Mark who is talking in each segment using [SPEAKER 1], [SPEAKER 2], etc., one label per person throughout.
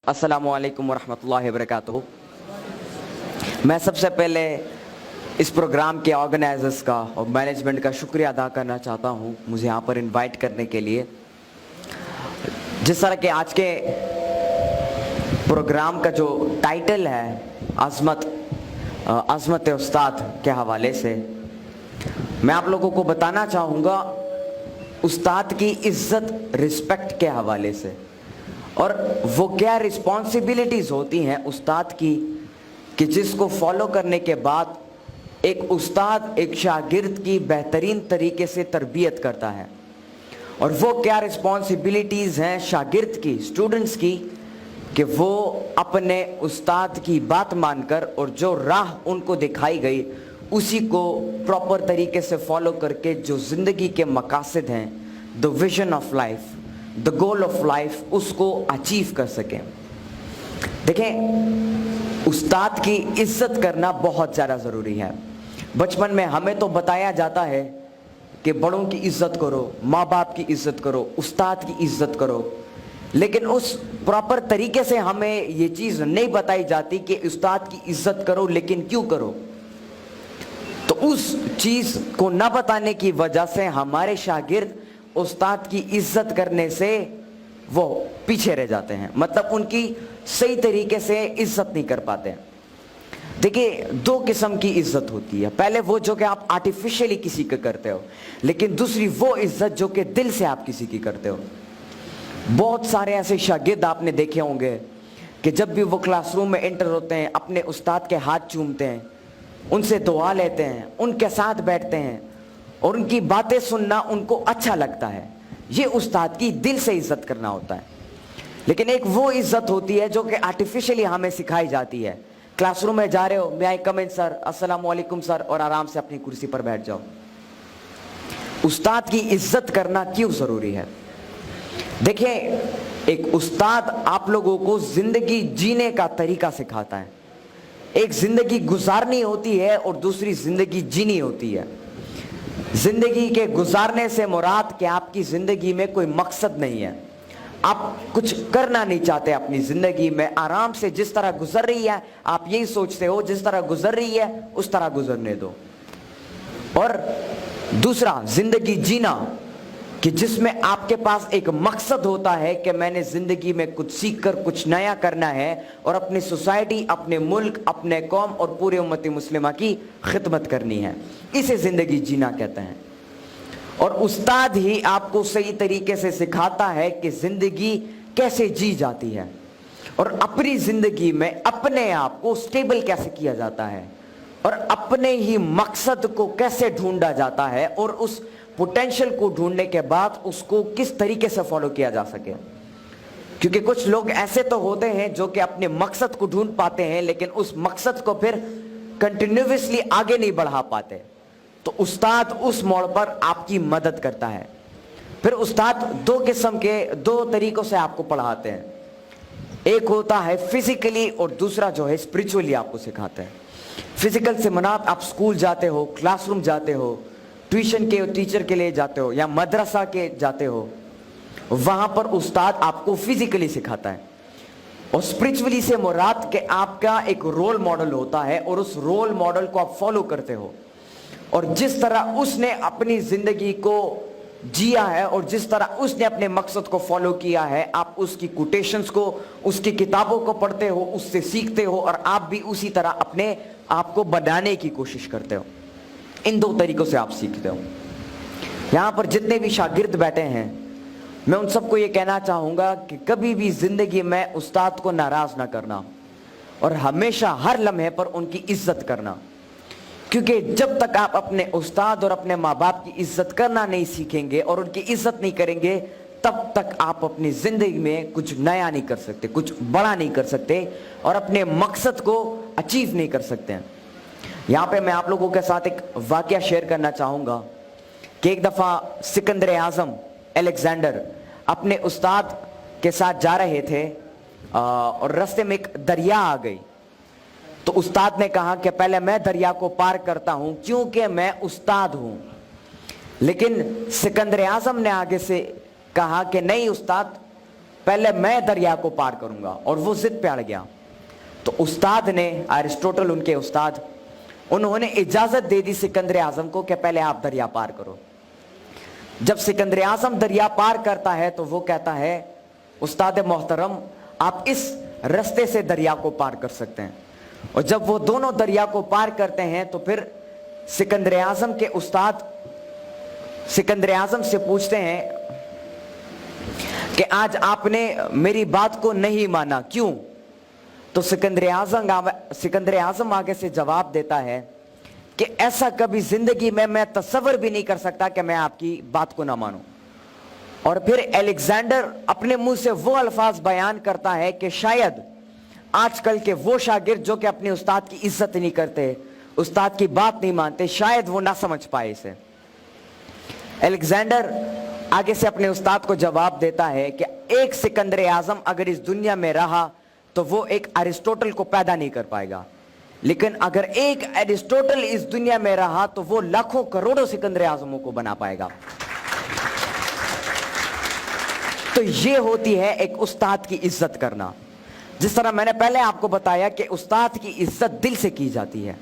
[SPEAKER 1] अस्सलामु अलैकुम वरहमतुल्लाहि वबरकातुहू। मैं सबसे पहले इस प्रोग्राम के ऑर्गेनाइजर्स का और मैनेजमेंट का शुक्रिया अदा करना चाहता हूँ मुझे यहाँ पर इनवाइट करने के लिए। जिस तरह के आज के प्रोग्राम का जो टाइटल है अज़मत उस्ताद के हवाले से, मैं आप लोगों को बताना चाहूँगा उस्ताद की इज़्ज़त रिस्पेक्ट के हवाले से, और वो क्या रिस्पॉन्सिबिलिटीज़ होती हैं उस्ताद की कि जिसको फॉलो करने के बाद एक उस्ताद एक शागिर्द की बेहतरीन तरीके से तरबियत करता है। और वो क्या रिस्पॉन्सिबिलिटीज़ हैं शागिर्द की, स्टूडेंट्स की, कि वो अपने उस्ताद की बात मानकर और जो राह उनको दिखाई गई उसी को प्रॉपर तरीके से फॉलो करके जो ज़िंदगी के मकासद हैं, the vision of life, the goal of life, उसको अचीव कर सकें। देखें, उस्ताद की इज्जत करना बहुत ज़्यादा ज़रूरी है। बचपन में हमें तो बताया जाता है कि बड़ों की इज्जत करो, माँ बाप की इज्जत करो, उस्ताद की इज्जत करो, लेकिन उस प्रॉपर तरीके से हमें ये चीज़ नहीं बताई जाती कि उस्ताद की इज्जत करो, लेकिन क्यों करो। तो उस चीज़ को न बताने की वजह से हमारे शागिर्द उस्ताद की इज्जत करने से वो पीछे रह जाते हैं, मतलब उनकी सही तरीके से इज्जत नहीं कर पाते हैं। देखिए, दो किस्म की इज्जत होती है। पहले वो जो कि आप आर्टिफिशियली किसी का करते हो, लेकिन दूसरी वो इज्जत जो कि दिल से आप किसी की करते हो। बहुत सारे ऐसे शागिर्द आपने देखे होंगे कि जब भी वो क्लासरूम में एंटर होते हैं अपने उस्ताद के हाथ चूमते हैं, उनसे दुआ लेते हैं, उनके साथ बैठते हैं और उनकी बातें सुनना उनको अच्छा लगता है। ये उस्ताद की दिल से इज्जत करना होता है। लेकिन एक वो इज्जत होती है जो कि आर्टिफिशियली हमें सिखाई जाती है। क्लासरूम में जा रहे हो, मे आई कम इन सर, अस्सलामु अलैकुम सर, और आराम से अपनी कुर्सी पर बैठ जाओ। उस्ताद की इज्जत करना क्यों ज़रूरी है? देखिए, एक उस्ताद आप लोगों को ज़िंदगी जीने का तरीका सिखाता है। एक ज़िंदगी गुजारनी होती है और दूसरी ज़िंदगी जीनी होती है। ज़िंदगी के गुजारने से मुराद कि आपकी ज़िंदगी में कोई मकसद नहीं है, आप कुछ करना नहीं चाहते अपनी ज़िंदगी में, आराम से जिस तरह गुजर रही है आप यही सोचते हो जिस तरह गुजर रही है उस तरह गुजरने दो। और दूसरा ज़िंदगी जीना कि जिसमें आपके पास एक मकसद होता है कि मैंने ज़िंदगी में कुछ सीख कर कुछ नया करना है और अपनी सोसाइटी, अपने मुल्क, अपने कौम और पूरे उम्मती मुस्लिमा की खिदमत करनी है। इसे ज़िंदगी जीना कहते हैं। और उस्ताद ही आपको सही तरीके से सिखाता है कि ज़िंदगी कैसे जी जाती है और अपनी ज़िंदगी में अपने आप को स्टेबल कैसे किया जाता है और अपने ही मकसद को कैसे ढूंढा जाता है और उस पोटेंशियल को ढूंढने के बाद उसको किस तरीके से फॉलो किया जा सके। क्योंकि कुछ लोग ऐसे तो होते हैं जो कि अपने मकसद को ढूंढ पाते हैं लेकिन उस मकसद को फिर कंटिन्यूअसली आगे नहीं बढ़ा पाते। तो उस्ताद उस मोड़ पर आपकी मदद करता है। फिर उस्ताद दो किस्म के, दो तरीकों से आपको पढ़ाते हैं। एक होता है फिजिकली और दूसरा जो है स्पिरिचुअली आपको सिखाते हैं। फिजिकल से मुनाद आप स्कूल जाते हो, क्लासरूम जाते हो, ट्यूशन के टीचर के लिए जाते हो या मदरसा के जाते हो, वहाँ पर उस्ताद आपको फिजिकली सिखाता है। और स्पिरिचुअली से मुराद कि आपका एक रोल मॉडल होता है और उस रोल मॉडल को आप फॉलो करते हो और जिस तरह उसने अपनी ज़िंदगी को जिया है और जिस तरह उसने अपने मकसद को फॉलो किया है, आप उसकी कोटेशंस को, उसकी किताबों को पढ़ते हो, उससे सीखते हो और आप भी उसी तरह अपने आप को बनाने की कोशिश करते हो। इन दो तरीकों से आप सीखते हो। यहाँ पर जितने भी शागिर्द बैठे हैं, मैं उन सबको ये कहना चाहूँगा कि कभी भी ज़िंदगी में उस्ताद को नाराज़ ना करना और हमेशा हर लम्हे पर उनकी इज्जत करना। क्योंकि जब तक आप अपने उस्ताद और अपने माँ बाप की इज्जत करना नहीं सीखेंगे और उनकी इज्जत नहीं करेंगे, तब तक आप अपनी ज़िंदगी में कुछ नया नहीं कर सकते, कुछ बड़ा नहीं कर सकते और अपने मकसद को अचीव नहीं कर सकते हैं। यहाँ पे मैं आप लोगों के साथ एक वाकया शेयर करना चाहूँगा कि एक दफ़ा सिकंदर आज़म अलेक्जेंडर अपने उस्ताद के साथ जा रहे थे और रास्ते में एक दरिया आ गई। तो उस्ताद ने कहा कि पहले मैं दरिया को पार करता हूँ क्योंकि मैं उस्ताद हूँ। लेकिन सिकंदर आज़म ने आगे से कहा कि नहीं उस्ताद, पहले मैं दरिया को पार करूंगा, और वो जिद पे अड़ गया। तो उस्ताद ने, अरिस्टोटल उनके उस्ताद, उन्होंने इजाजत दे दी सिकंदर आजम को कि पहले आप दरिया पार करो। जब सिकंदर आजम दरिया पार करता है तो वो कहता है, उस्ताद मोहतरम आप इस रास्ते से दरिया को पार कर सकते हैं। और जब वो दोनों दरिया को पार करते हैं तो फिर सिकंदर आजम के उस्ताद सिकंदर आजम से पूछते हैं कि आज आपने मेरी बात को नहीं माना, क्यों? तो सिकंदर आजम आगे से जवाब देता है कि ऐसा कभी जिंदगी में मैं तसव्वुर भी नहीं कर सकता कि मैं आपकी बात को ना मानूं। और फिर अलेक्जेंडर अपने मुंह से वो अल्फाज बयान करता है कि शायद आजकल के वो शागिर्द जो कि अपने उस्ताद की इज्जत नहीं करते, उस्ताद की बात नहीं मानते, शायद वो ना समझ पाए इसे। अलेक्जेंडर आगे से अपने उस्ताद को जवाब देता है कि एक सिकंदर आजम अगर इस दुनिया में रहा तो वो एक अरिस्टोटल को पैदा नहीं कर पाएगा, लेकिन अगर एक अरिस्टोटल इस दुनिया में रहा तो वो लाखों करोड़ों सिकंदर आजमों को बना पाएगा। तो ये होती है एक उस्ताद की इज्जत करना। जिस तरह मैंने पहले आपको बताया कि उस्ताद की इज्जत दिल से की जाती है।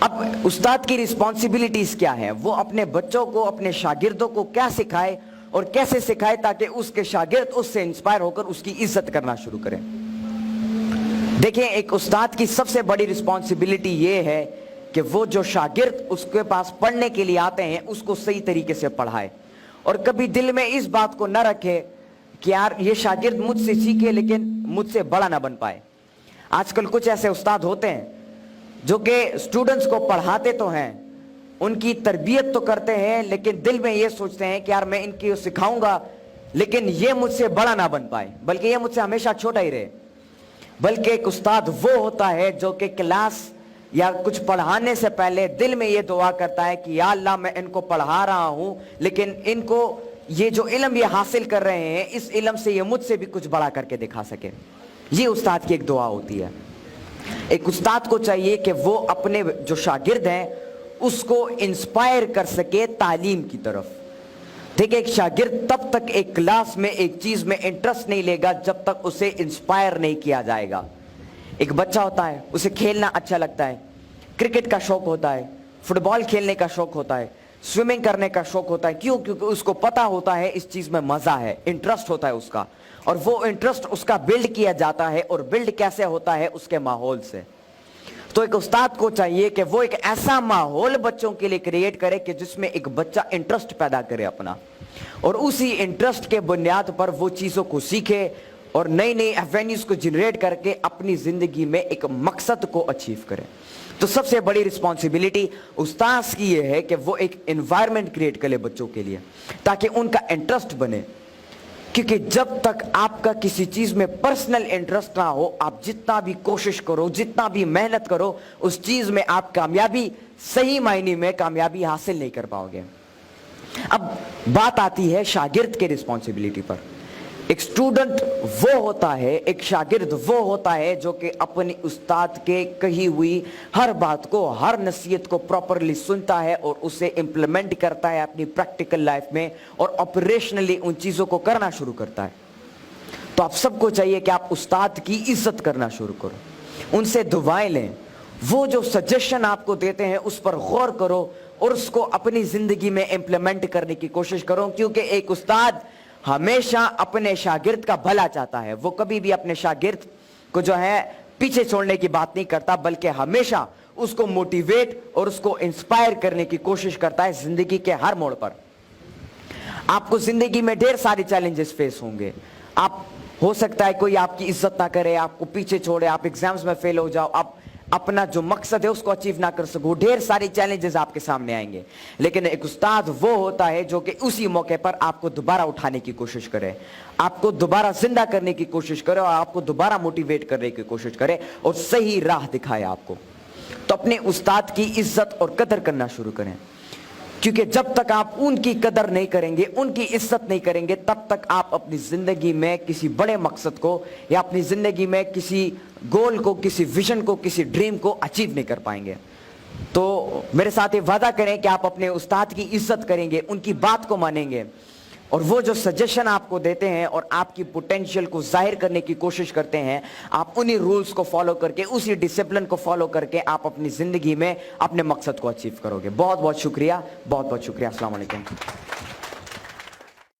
[SPEAKER 1] अब उस्ताद की रिस्पॉन्सिबिलिटीज क्या है? वो अपने बच्चों को, अपने शागिर्दों को क्या सिखाए और कैसे सिखाए ताकि उसके शागिर्द उससे इंस्पायर होकर उसकी इज्जत करना शुरू करें। देखिए, एक उस्ताद की सबसे बड़ी रिस्पॉन्सिबिलिटी ये है कि वो जो शागिर्द उसके पास पढ़ने के लिए आते हैं उसको सही तरीके से पढ़ाए, और कभी दिल में इस बात को न रखे कि यार ये शागिर्द मुझसे सीखे लेकिन मुझसे बड़ा ना बन पाए। आजकल कुछ ऐसे उस्ताद होते हैं जो कि स्टूडेंट्स को पढ़ाते तो हैं, उनकी तरबियत तो करते हैं, लेकिन दिल में ये सोचते हैं कि यार मैं इनकी सिखाऊंगा लेकिन ये मुझसे बड़ा ना बन पाए, बल्कि ये मुझसे हमेशा छोटा ही रहे। बल्कि एक उस्ताद वो होता है जो कि क्लास या कुछ पढ़ाने से पहले दिल में ये दुआ करता है कि या अल्लाह मैं इनको पढ़ा रहा हूं, लेकिन इनको ये जो इल्म ये हासिल कर रहे हैं इस इल्म से ये मुझसे भी कुछ बड़ा करके दिखा सके। ये उस्ताद की एक दुआ होती है। एक उस्ताद को चाहिए कि वो अपने जो शागिर्द हैं उसको इंस्पायर कर सके तालीम की तरफ। देखिए, एक शागिर्द तब तक एक क्लास में एक चीज में इंटरेस्ट नहीं लेगा जब तक उसे इंस्पायर नहीं किया जाएगा। एक बच्चा होता है, उसे खेलना अच्छा लगता है, क्रिकेट का शौक होता है, फुटबॉल खेलने का शौक होता है, स्विमिंग करने का शौक होता है। क्यों? क्योंकि उसको पता होता है इस चीज में मजा है, इंटरेस्ट होता है उसका, और वो इंटरेस्ट उसका बिल्ड किया जाता है। और बिल्ड कैसे होता है? उसके माहौल से। तो एक उस्ताद को चाहिए कि वो एक ऐसा माहौल बच्चों के लिए क्रिएट करे कि जिसमें एक बच्चा इंटरेस्ट पैदा करे अपना, और उसी इंटरेस्ट के बुनियाद पर वो चीजों को सीखे और नई नई एवेन्यूज को जनरेट करके अपनी जिंदगी में एक मकसद को अचीव करे। तो सबसे बड़ी रिस्पॉन्सिबिलिटी उस्ताद की ये है कि वो एक एनवायरनमेंट क्रिएट करे बच्चों के लिए ताकि उनका इंटरेस्ट बने। क्योंकि जब तक आपका किसी चीज में पर्सनल इंटरेस्ट ना हो, आप जितना भी कोशिश करो, जितना भी मेहनत करो, उस चीज में आप कामयाबी, सही मायने में कामयाबी हासिल नहीं कर पाओगे। अब बात आती है शागिर्द के रिस्पॉन्सिबिलिटी पर। एक स्टूडेंट वो होता है, एक शागिर्द वो होता है जो कि अपने उस्ताद के कही हुई हर बात को, हर नसीहत को प्रॉपरली सुनता है और उसे इंप्लीमेंट करता है अपनी प्रैक्टिकल लाइफ में, और ऑपरेशनली उन चीजों को करना शुरू करता है। तो आप सबको चाहिए कि आप उस्ताद की इज्जत करना शुरू करो, उनसे दुआएं लें, वो जो सजेशन आपको देते हैं उस पर गौर करो और उसको अपनी जिंदगी में इंप्लीमेंट करने की कोशिश करो। क्योंकि एक उस्ताद हमेशा अपने शागिर्द का भला चाहता है। वो कभी भी अपने शागिर्द को जो है पीछे छोड़ने की बात नहीं करता, बल्कि हमेशा उसको मोटिवेट और उसको इंस्पायर करने की कोशिश करता है जिंदगी के हर मोड़ पर। आपको जिंदगी में ढेर सारे चैलेंजेस फेस होंगे। आप, हो सकता है कोई आपकी इज्जत ना करे, आपको पीछे छोड़े, आप एग्जाम्स में फेल हो जाओ, आप अपना जो मकसद है उसको अचीव ना कर सको, ढेर सारे चैलेंजेस आपके सामने आएंगे। लेकिन एक उस्ताद वो होता है जो कि उसी मौके पर आपको दोबारा उठाने की कोशिश करे, आपको दोबारा जिंदा करने की कोशिश करे और आपको दोबारा मोटिवेट करने की कोशिश करे और सही राह दिखाए आपको। तो अपने उस्ताद की इज्जत और कदर करना शुरू करें, क्योंकि जब तक आप उनकी कदर नहीं करेंगे, उनकी इज्जत नहीं करेंगे, तब तक आप अपनी जिंदगी में किसी बड़े मकसद को या अपनी जिंदगी में किसी गोल को, किसी विजन को, किसी ड्रीम को अचीव नहीं कर पाएंगे। तो मेरे साथ ये वादा करें कि आप अपने उस्ताद की इज्जत करेंगे, उनकी बात को मानेंगे, और वो जो सजेशन आपको देते हैं और आपकी पोटेंशियल को जाहिर करने की कोशिश करते हैं, आप उन्हीं रूल्स को फॉलो करके, उसी डिसिप्लिन को फॉलो करके आप अपनी जिंदगी में अपने मकसद को अचीव करोगे। बहुत बहुत शुक्रिया, बहुत बहुत शुक्रिया। अस्सलाम वालेकुम।